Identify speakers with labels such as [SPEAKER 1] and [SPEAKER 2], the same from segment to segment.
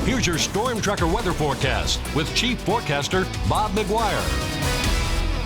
[SPEAKER 1] Here's your Storm Tracker weather forecast with Chief Forecaster Bob McGuire.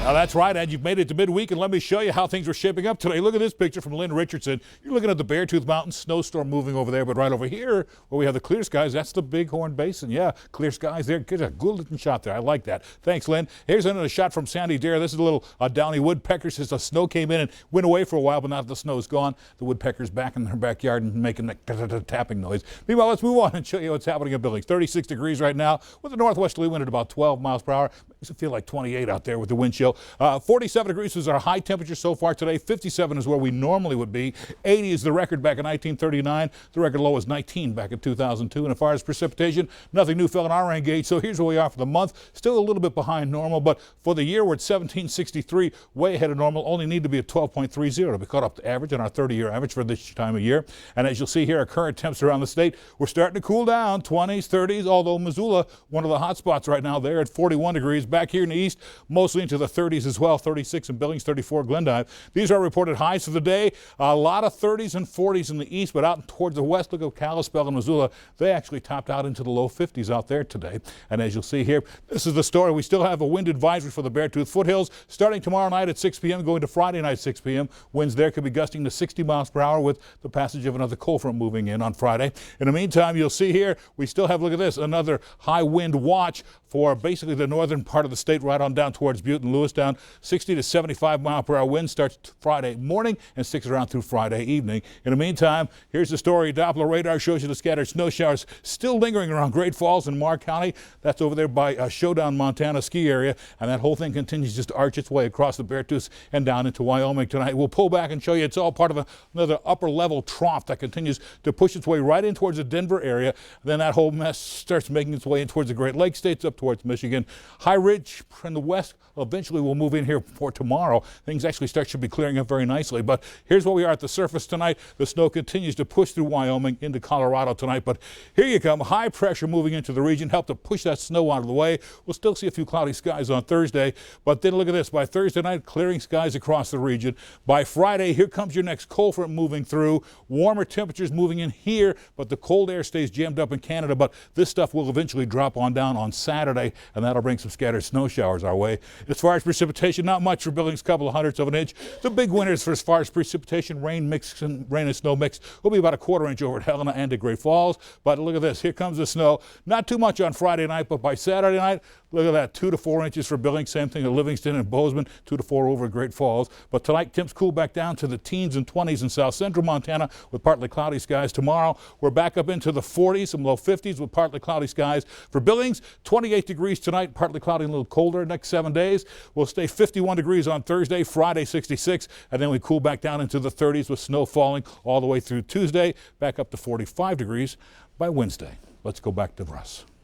[SPEAKER 2] Now that's right, and you've made it to midweek, and let me show you how things are shaping up today. Look at this picture from Lynn Richardson. You're looking at the Beartooth Mountains, snowstorm moving over there, but right over here where we have the clear skies, that's the Bighorn Basin. Yeah, clear skies there. Get a good looking shot there. I like that. Thanks, Lynn. Here's another shot from Sandy Dare. This is a little downy woodpecker. Since the snow came in and went away for a while, but now that the snow's gone, the woodpecker's back in their backyard and making that tapping noise. Meanwhile, let's move on and show you what's happening in Billings. 36 degrees right now with a northwesterly wind at about 12 miles per hour. Makes it feel like 28 out there with the wind chill. 47 degrees is our high temperature so far today. 57 is where we normally would be. 80 is the record back in 1939. The record low was 19 back in 2002. And as far as precipitation, nothing new fell in our rain gauge. So here's where we are for the month. Still a little bit behind normal, but for the year we're at 1763, way ahead of normal. Only need to be at 12.30 to be caught up to average on our 30-year average for this time of year. And as you'll see here, our current temps around the state, we're starting to cool down, 20s, 30s, although Missoula, one of the hot spots right now, there at 41 degrees. Back here in the east, mostly into the 30s as well. 36 in Billings, 34 Glendive. These are reported highs for the day. A lot of 30s and 40s in the east, but out towards the west, look at Kalispell and Missoula. They actually topped out into the low 50s out there today. And as you'll see here, this is the story. We still have a wind advisory for the Beartooth foothills starting tomorrow night at 6 p.m. going to Friday night 6 p.m. Winds there could be gusting to 60 miles per hour with the passage of another cold front moving in on Friday. In the meantime, you'll see here, we still have, look at this, another high wind watch for basically the northern part of the state right on down towards Butte and Lewistown. 60 to 75 mile per hour wind starts Friday morning and sticks around through Friday evening. In the meantime, here's the story. Doppler radar shows you the scattered snow showers still lingering around Great Falls in Marr County. That's over there by Showdown, Montana ski area. And that whole thing continues just to arch its way across the Beartooth and down into Wyoming tonight. We'll pull back and show you it's all part of another upper level trough that continues to push its way right in towards the Denver area. Then that whole mess starts making its way in towards the Great Lakes states up towards Michigan. High Ridge in the west eventually will move in here for tomorrow. Things actually should be clearing up very nicely. But here's where we are at the surface tonight. The snow continues to push through Wyoming into Colorado tonight. But here you come. High pressure moving into the region. Help to push that snow out of the way. We'll still see a few cloudy skies on Thursday. But then look at this. By Thursday night, clearing skies across the region. By Friday, here comes your next cold front moving through. Warmer temperatures moving in here, but the cold air stays jammed up in Canada. But this stuff will eventually drop on down on Saturday, and that'll bring some scattered snow showers our way. As far as precipitation, not much for Billings, couple of hundredths of an inch. The big winners for as far as precipitation, rain and snow mix will be about a quarter inch over at Helena and at Great Falls. But look at this. Here comes the snow. Not too much on Friday night, but by Saturday night, look at that. 2 to 4 inches for Billings. Same thing at Livingston and Bozeman. 2 to 4 over at Great Falls. But tonight, temps cool back down to the teens and 20s in south central Montana with partly cloudy skies. Tomorrow, we're back up into the 40s, some low 50s with partly cloudy skies. For Billings, 28 degrees tonight, partly cloudy and a little colder. Next 7 days, we'll stay 51 degrees on Thursday, Friday 66, and then we cool back down into the 30s with snow falling all the way through Tuesday, back up to 45 degrees by Wednesday. Let's go back to Russ.